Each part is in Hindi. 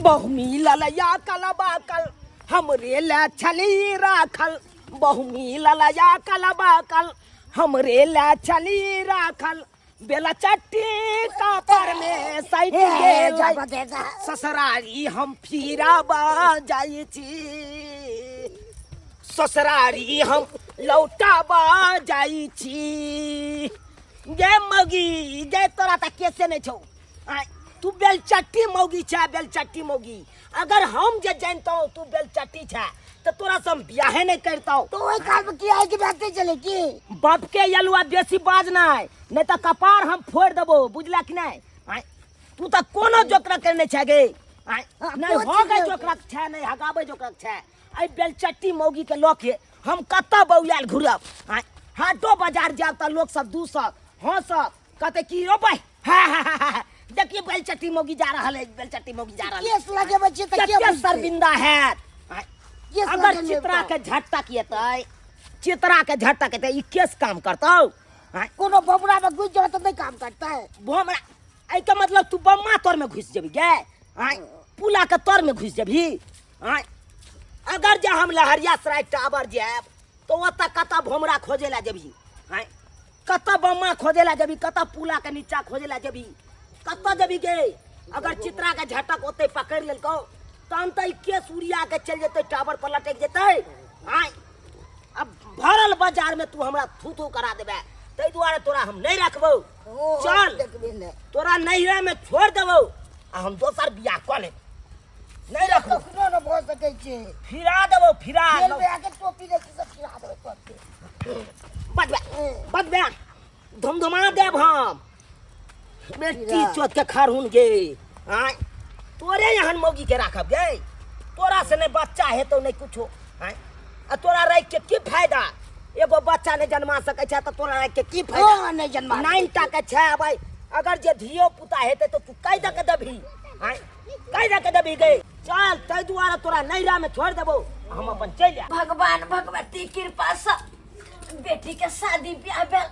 बहु मिलल या कलबा कल हमरे ला छली राखल। बहु मिलल या कलबा कल हमरे ला छली राखल। बेला चट्टी कापर में सैट गेल ससुरारी हम फिराबा जाई छी। ससुरारी हम लौटाबा जाई छी। गे मौगी गे तोरा तक कैसे नहीं छौ तू बेलचट्टी मौगी छे बेलचट्टी मौगी। अगर हम जे जानता हूँ तू बेलचट्टी छे तो तोरा से हम ब्याहे नहीं करता हूँ। तो वही काल में किया है कि बैठते चले की बाप के यलुआ बेसी बाज नहीं तो कपार हम फोड़ देबो बुझला कि नहीं। तू तो कोनो जोकरा करने छे गे नहीं हो गए जोकरा छे नहीं हगाबे जोकरा छे। आई बेलचट्टी मौगी के लोके हम कत्ता बौयाल घुरब हाटो बाजार जाब त लोग सब दूसक हंसक कहते की रो भाई देखिए बेलचट्टी मौगी जा रहा है बेलचट्टी मौगी जा रहा है। केस लगे बच्चे तक क्या शर्मिंदा है। अगर चित्रा के झटका किए चित्रा के झटका कहते ई केस काम करता कोनो बबरा में घुस जाए तो नहीं काम करता है। बमरा आई का मतलब तू बम्मा तोर में घुस जबी गे पुला के तोर में घुस जबी। अगर जे हम लहरिया सराय टावर जाब तो ओत कता भोमरा खोजे ला जबी कता बम्मा खोजे ला जबी कता पुला के नीचा खोजे ला जबी कता जबी गे। अगर चित्रा के झटक ओते पकड़ लेलको तहन तो केस उड़िया के चल जेते टावर पर लटक जेते। अब भरल बाजार में तू हमरा थू थू करा देबे तै दुआरे तोरा हम नहीं रखबो। चल तोरा नैहरा में छोड़ देबो आ हम दोसर बियाह क ले नहीं रखबो। कखनो न भ सकै छै फिरा देबो फिरा जेल में आके टोपी दे के सब फिरा देबे बदबे धमधमा देब हम बेटी चोत के खरहुन गे। तोरे यहाँ मौगी के राखब गे तोरा से नहीं बच्चा है तो नहीं कुछो तोरा रख के की फायदा। एगो बच्चा नहीं जन्मा सके छे तो तोरा रख के की फायदा नहीं जन्मा 9 टा के छे भाई। अगर जे धियो पुता हेते तो तू कई दे के देबी कई दे के देबी गे। चल तै दुआरे तोरा नैरा में छोड़ देबो हम अपन चल जा। भगवान भगवती कृपा से बेटी के शादी ब्याह भेल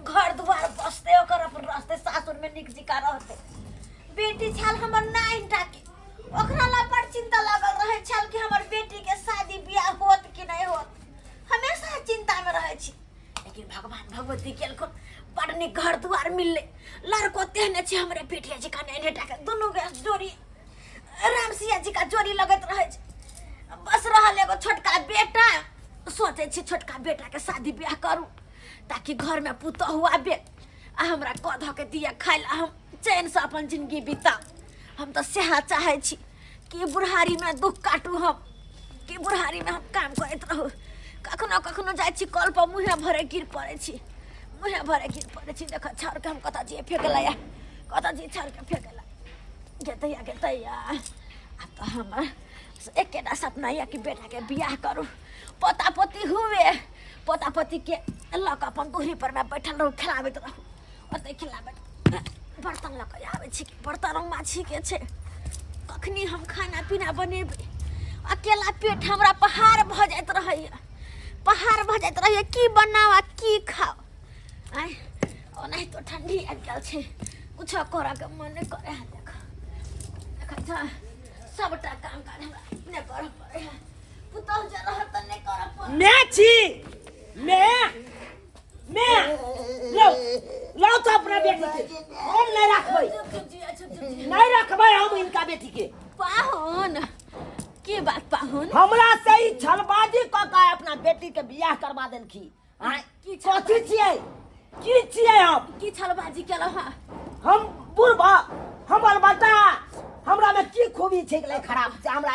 घर द्वार बसते ओकर अपन रास्ते सासुर में निक जिका रहते। बेटी छल हमर 9 टा के ओकरा ला बड़ चिंता लागल रहे छल कि हमर बेटी के शादी ब्याह होत कि नहीं होत हमेशा चिंता में रहे छी। लेकिन भगवान भगवती केलखुन बड़ निक घर द्वार मिलले लड़को तेहने छे हमरे बेटिया जी का 9 टा के दोनों के जोड़ी राम सिया जी का जोड़ी लगत रहे छे। बस रहल एगो छोटका बेटा सोचे छी छोटका बेटा के शादी ब्याह करूं ताकि घर में पुतौ हुआ बे आ हमरा कध के दिया खाइल हम चैन से अपन जिंदगी बिता। हम तो सेहा चाहे छी कि बुढ़ारी में दुख काटू हम कि बुढ़ारी में हम काम करत रहू। कखनो कखनो जाय छी कल पर मुहे भरे गिर पड़े छी मुहे भरे गिर पड़े छी। देख छाड़ के हम कता जी फेंकला या कता जी छाड़ के फेंकला गेतैया अब तो हम एकेटा सपना या कि बेटा के बियाह करू पोता पोती हुए पोता पोती के लक अपन दूरी पर में बैठल रहू खिलाबैत रहू ओते खिलाबैत बर्तन लक आबै छी बर्तन माछी के छे कखनी हम खाना पीना बनेबै अकेला पेट हमरा पहाड़ भ जाइत रहैया पहाड़ भ जाइत रहैया की बनावा की खाओ आय ओनाहि तो ठंडी आ गेल छे कुछ करे के मन नहीं करे। देख सबटा काम काज हमरा ने कर पड़े है पुतौ जे रहत नहीं कर पड़े मैं छी मैं लो तो अपना बेटी के हम नहीं रखबै हम इनका बेटी के। पाहुन की बात पाहुन हमरा से ही छलबाजी क के अपना बेटी के बियाह करवा देलखी की कथी छियै की छियै हम की छलबाजी केलो हां हम बुढ़बा हमर बेटा हमरा में की खूबी छै गेलै खराब से हमरा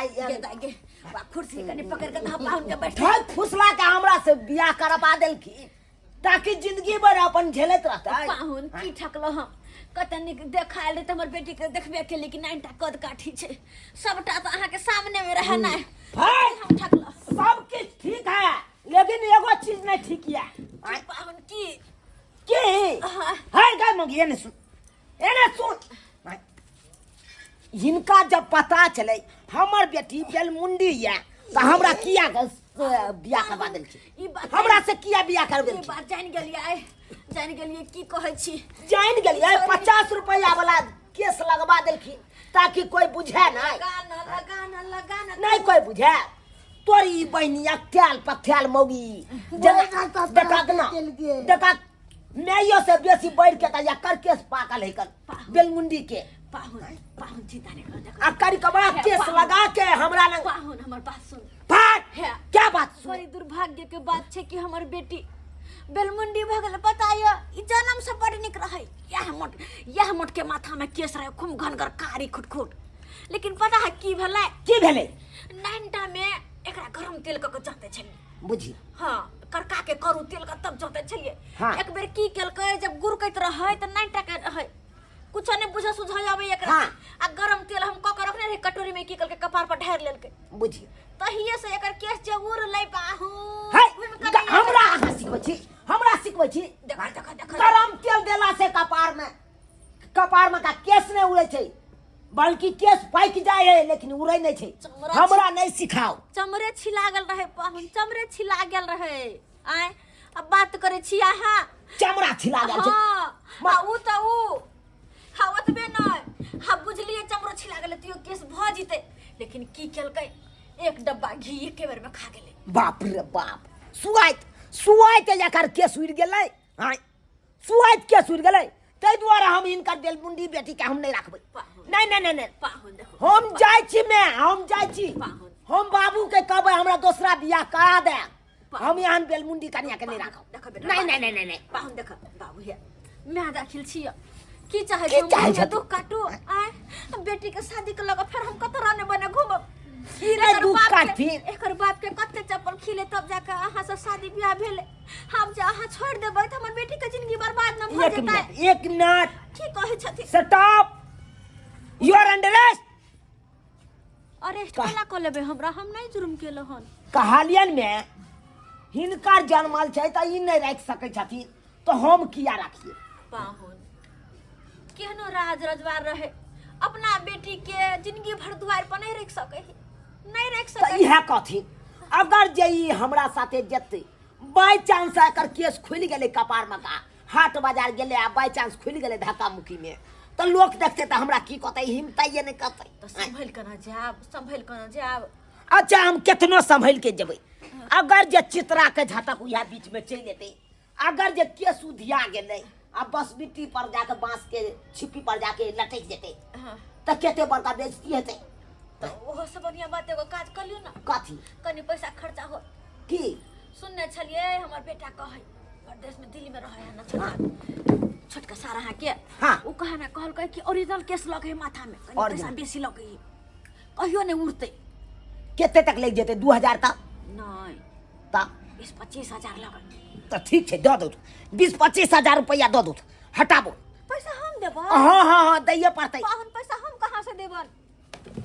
गे बा कुर्सी कनी पकड़ के धा पाहुन के बैठा फुसला के हमरा से बियाह करवा देलखी ताकि जिंदगी भर अपन झेलत रहतै। पाहुन की ठकलो हम कतनी देखाइल रे हमर बेटी के देखबे के लेकिन 9 टा कद काठी छै सबटा तो अहाँ के सामने में रहे ना हम ठकलो सब कुछ ठीक है लेकिन एगो चीज नहीं ठीक है पाहुन की है गा मंगी एने सुन इनका जब पता चले हमर बेटी बेलमुंडी है तो हमरा किया बियाह करवा देलखी हमरा से किया बियाह कर देलखी। बात जान गेलिए की कहै छी जान गेलिए 50 रुपया वाला केस लगवा देलखी ताकि कोई बुझे नहीं लगाना नहीं कोई बुझे तोरी बहनिया त्याल पथ्याल मौगी देखा मैयो से बेसी बढ़ के या करके पाकल है कर बेलमुंडी के पाहुन चिंता नहीं कर आ करी कबा केस लगा के हमरा न पाहुन हमर बात सुन भाग है। क्या बात सुन बड़ी दुर्भाग्य के बात छे कि हमर बेटी बेलमुंडी भगल बताया ई जन्म से बड़ निक रहे यह मोट के माथा में केस रहे खूब घनगर कारी खुटखुट लेकिन पता है की भेले नैनटा में एकरा गरम तेल क जाते छलिए बुझी हां करका के करू तेल का तब जाते छलिए हाँ। एक बेर की केलकै जब गुड़ कैत रहे त नैनटा के रहे कुछ ने बुझा सुझा आवे एकरा हाँ। आ गरम तेल हम क के रखने रहे कटोरी में की केलकै कपार पर ढार लेलकै बुझी तहिए से एकर केस जरूर लै पाहू है हमरा सिखबै छी देखा गरम तेल देला से कपार में का केस नहीं उड़े छै बल्कि केस पाक जाए है लेकिन उड़े नहीं छै हमरा नहीं सिखाओ चमरे छिला गेल रहे पाहुन चमरे छिला गेल रहे आय अब बात करे छी अहाँ चमड़ा छिला गेल छै हां उ त उ ओतबे नहीं हां बुझलिए चमड़ा छिला गेल तियो केस भ जिते लेकिन की केलकै एक डब्बा घी एके बेर में खा गेलै बाप रे बाप सुआइत जकर केस उड़ गेलै हां सुआइत केस उड़ गेलै तै द्वारा हम इनकर बेलमुंडी बेटी के हम नहीं रखबै नहीं पाहुन देखो हम जाय छी हम बाबू के कहबै हमरा दूसरा बियाह करा दे हम यहाँ बेलमुंडी कन्या के नहीं राखब नहीं पाहुन देख बाबू हे मैं दाखिल छी की चाहे छी दुख काटू आय बेटी के शादी के लगा फिर हम कत रहने बने घूमब एकर बाप के कते चप्पल खिले तब जाके अहाँ से शादी ब्याह भेले हम जे अहाँ छोड़ देबै त हमर बेटी के जिंदगी बर्बाद न भ जेतै एक मिनट की कहै छथि stop you are under arrest arrest कला क लेबे हमरा हम नहीं जुर्म केलो हन कहालियन में हिनकर जन्मल छै त ई नहीं रख सकै छथिन तो हम किया राखिए पाहुन केहनो राज रजवार रहे अपना बेटी के जिंदगी भर दुआर पर नहीं रख सके इहे कथी अगर जे ई हमरा साथे जेते बाय चांस एकर केस खुल गेले कपार में का हाट बाजार गेले आ बाय चांस खुल गेले धक्का मुक्की में तो लोग देखते तो हमरा की कहते हिम्मताइए नहीं कहते तो संभल के न जाब अच्छा हम कितनो संभल के जेबै अगर जे चित्रा के झटक उहा बीच में चल जेते अगर जे केस उधिया गेले आ बस मिट्टी पर जाके बांस के छिपी पर जाके लटक जेते त केते बड़का बेइज्जती हेते तो ओहो सब बढ़िया बात एगो काज कर लियो ना कथी कनी पैसा खर्चा हो की सुनने छलिए हमर बेटा कहै परदेश में दिल्ली में रहै है ना छोटका सारा है के हां उ कहे ना कहल कि ओरिजिनल केस लगे माथा में कनी पैसा बेसी लगे कहियो नहीं उड़ते केते तक लग जेते 2000 तक नहीं ता 20-25 हजार लगे तो ठीक है दे दो 20-25 हजार रुपया दे दो हटाबो पैसा हम देबो हां दैये पड़तै पाहुन पैसा हम कहां से देबन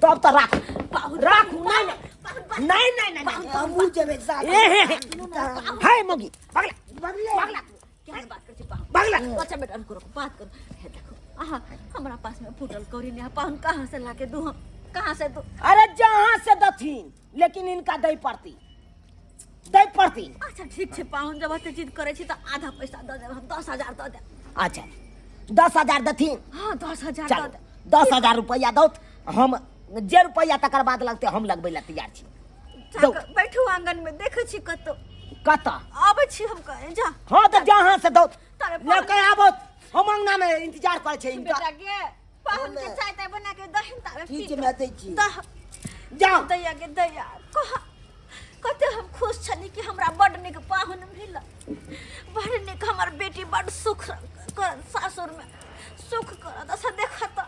तब तो राख पाहुन राख नहीं हम मुझ जेबे साथ हाय मोगी पगला क्या बात कर छी पाहुन पगला अच्छा बेटा रुको बात कर हे देखो आहा हमरा पास में फूटल कौड़ी नहीं पाहुन कहां से लाके दूं हम कहां से दूं अरे जहां से दथिन लेकिन इनका दई पड़ती अच्छा ठीक छे पाहुन जब ते जिद करे छी त आधा पैसा द देब हम 10000 द दे अच्छा 10000 दथिन हां 10000 द दे 10000 रुपया दो हम जे रुपया तकर बाद लगते हम लगबै ला तैयार छी बैठू आंगन में देखे छी कत आबै छी हम कहे जा हां त जहां से दो तारे लेके आबो हम अंगना में इंतजार करे छै इनका बेटा के पाहुन के चाय ताय बना के दहिन तारे ठीक है मैं दै छी जाओ दैया के दैया कते हम खुश छनी कि हमरा बड निक पाहुन मिल बड़ निक हमर बेटी बड सुख कर सासुर में सुख करत ऐसा देखत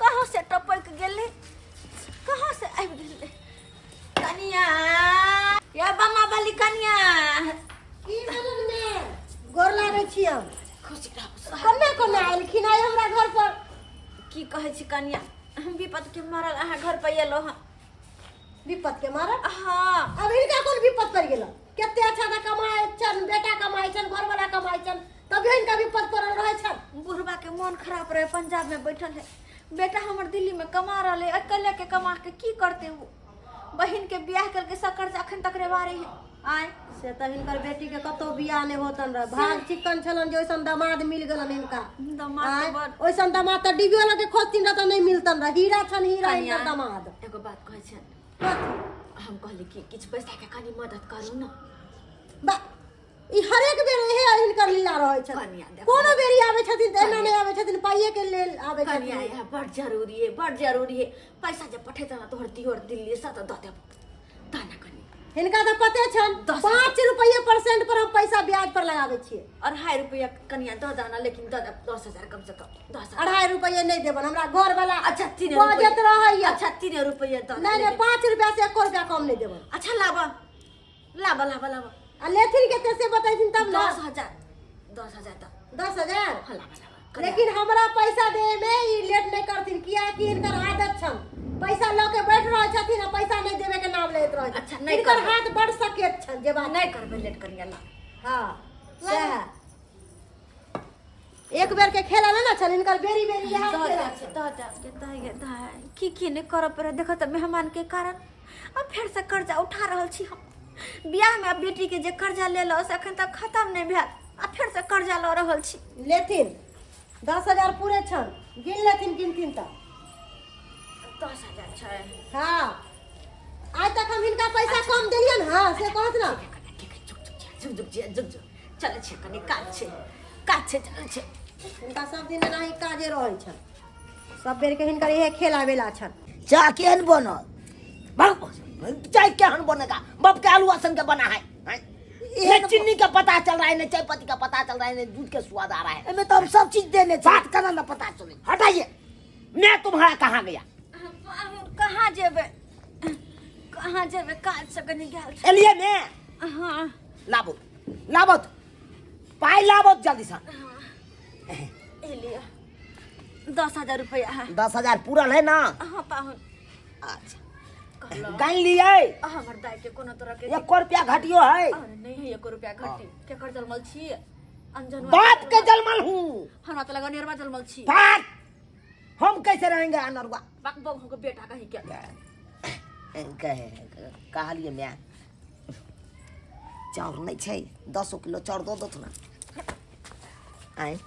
कहां से टपक गेले कहां से आबि गेले कनिया या बम्मा वाली कनिया की भेलन ने गोर लागै छी हम खुशी रहो कन्ने आइलखिन आइ हमरा घर पर की कहै छी कनिया हम विपत के मारल अहाँ घर पर एलो हां विपत के मारल हां अब इनका कोन विपत पड़ गेल केते अच्छा ना कमाए छन बेटा कमाए छन घर वाला कमाए छन तब इनका विपत पड़ल रहे छन बुढ़वा के मन खराब रहे पंजाब में बैठल है बेटा हमर दिल्ली में कमा रहे अकेले के कमा के की करते वो बहन के ब्याह करके सब कर्जा अखन तक रेवा रही है आय से त हिनकर बेटी के कतो बियाह नहीं होतन रह भाग चिकन छलन जे ओइसन दामाद मिल गेलन हिनका दामाद आय, तो बड़ ओइसन दामाद त डिबियो लगे खोजतिन रह त नहीं मिलतन रह हीरा छन हीरा कनिया, हिनकर दामाद एगो बात कहै छै कथी? हम कहली कि किछु पैसा के कनी मदद करू न बा ई हरेक बेर एहे हिनकर लीला रहै छन कनिया देखो। कोनो बेरी आबै छथिन त एना नहीं आबै छथिन पाइए के लेल आबै कनिया छथिन यह बड़ जरूरी है बड़ जरूरी है पैसा जब पठेता ना तोहर तिहोर दिल्ली से तो दे देब ताना कनी हिनका त पते छन 10 5 रुपये % पर हम पैसा ब्याज पर लगाबै छियै 2.5 रुपया कनिया दे देना लेकिन दे देब 10,000 कम से कम 10,000 2.5 रुपये नहीं देबन हमरा घर वाला अच्छा 3 बजत रहैया अच्छा 3 रुपया दे नहीं नहीं 5 रुपया से 1 रुपया कम नहीं देबन अच्छा लाबा लाबा लाबा लाबा आ लेथिन के कैसे बताइथिन तब ना 10,000 तो 10,000 हाँ लाबा लाबा लेकिन हमरा पैसा दे में ई लेट नहीं करथिन किया कि इनकर आदत छन पैसा ल के बैठ रह छथिन आ पैसा नहीं देवे के नाम लेत रह अच्छा, नहीं इनकर करबै। हाथ बड़ सकेत छन जे बात नहीं करबे लेट करिया ला हां सह एक बेर के खेला ना छन इनकर बेरी बेरी यहाँ खेला छन की नहीं कर पर देखो तो मेहमान के कारण अब फिर से कर्जा उठा रहल छी हम बियाह में अब बेटी के जे कर्जा ले लो से अखन तक खत्म नहीं भेल अब फिर से कर्जा ल रहल छी लेथिन 10,000 पूरे छन गिन लेथिन गिनथिन त 10,000 छै हां आज तक हम इनका पैसा कम देलियन हां से कहत ना ठीक है झुक चल छै कनी काज छै चल छै इनका सब दिन नहीं काजे रहै छन सब बेर के हिनकर इहे खेला बेला छन चाय केहन बनल बाप चाय केहन बनेगा बाप के आलू असन के बना है हैं? ये चीनी का पता चल रहा है न चाय पत्ती का पता चल रहा है न दूध के स्वाद आ रहा है इसमें तो हम सब चीज देने बात करना ना पता चले हटाइए मैं तुम्हारा कहाँ गया कहाँ जेबे काज से कनी गेल छै एलिए मैं हां लाबो पाई लाबो जल्दी से एलिया 10,000 रुपया है 10,000 पूरा है ना हाँ पाहुन अच्छा कहलो गाय लिए हमर दाई के कोनो तरह के 1 रुपया घटियो है अरे नहीं है 1 रुपया घटी के कर जलमल छी अंजन बात के जलमल हूँ हमरा तो लगा निर्मा जलमल छी बात हम कैसे रहेंगे अनरुआ बाक बहू के बेटा कहीं के कहलिए मैं चाउर नहीं छै 10 किलो चाउर दो दो ना आए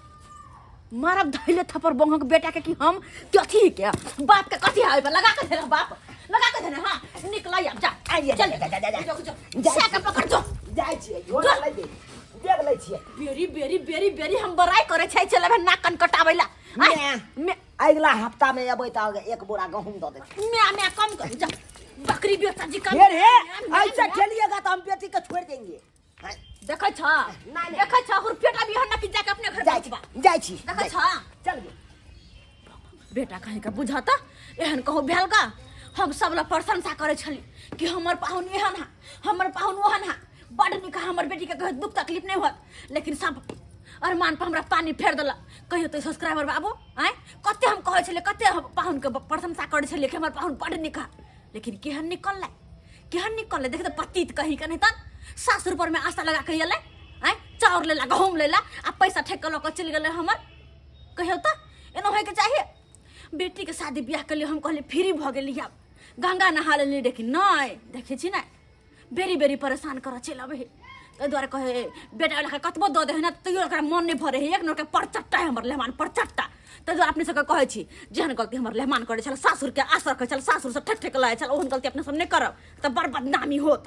मारब धैले थपर बहू के बेटा के कि हम कथी के बाप के कथी आवे लगा के देना बाप लगा के देना हां निकला अब जा आइए चल जा जा के पकड़ जो जाय छियै झोला ले दे देख ले छियै बेरी हम बड़ाई करे छै चले नाक कन कटावेला मैं अगला हफ्ता में अबै त 1 बोरा गहूम दे दे मैं कम कर जा बकरी बेटा जी कम फिर है ऐसा खेलिएगा तो हम बेटी को छोड़ देंगे देखै छ देखै छ हुरपेटा बिहान न कि जाके अपने घर जाय छी देखै छ चल गे बेटा कहीं का बुझाता एहन कहू भेल का हम सब ला प्रशंसा करे छली कि हमर पाहुन एहन है हमर पाहुन ओहन है बड़ निक हमर बेटी के कहीं दुख तकलीफ नहीं होत लेकिन सब अरमान पर हमरा पानी फेर देला कहियो तो सब्सक्राइबर बाबू आय कते हम कहै छले कते पाहुन के प्रशंसा करे छले कि हमर पाहुन बड़ निक है लेकिन केहन निकलले देख तो पतित कहीं का नहीं त सासुर पर में आशा लगा के एले आय चाउर लेला गहूम लेला आ पैसा ठेक के लक चल गेले हमर कहियो त एना होय के चाहिए बेटी के शादी ब्याह के लिए हम कहले फ्री भ गेली अब गंगा नहा लेली लेकिन नहीं देखे छी ना बेरी परेशान कर चल अबे ताहि दुआरे कहे बेटा वाला कतबो दऽ दे ना तैयो ओकरा मन नहीं भरे है एक नोर के परचट्टा है हमर लेहमान परचट्टा ताहि दुआरे अपने सबके कहै छी जेहन गलती हमर लेहमान करे छल सासुर के आसर करे छल सासुर से ठक ठक लाए छल ओहन गलती अपने सब नहीं करब त बड़ बदनामी होत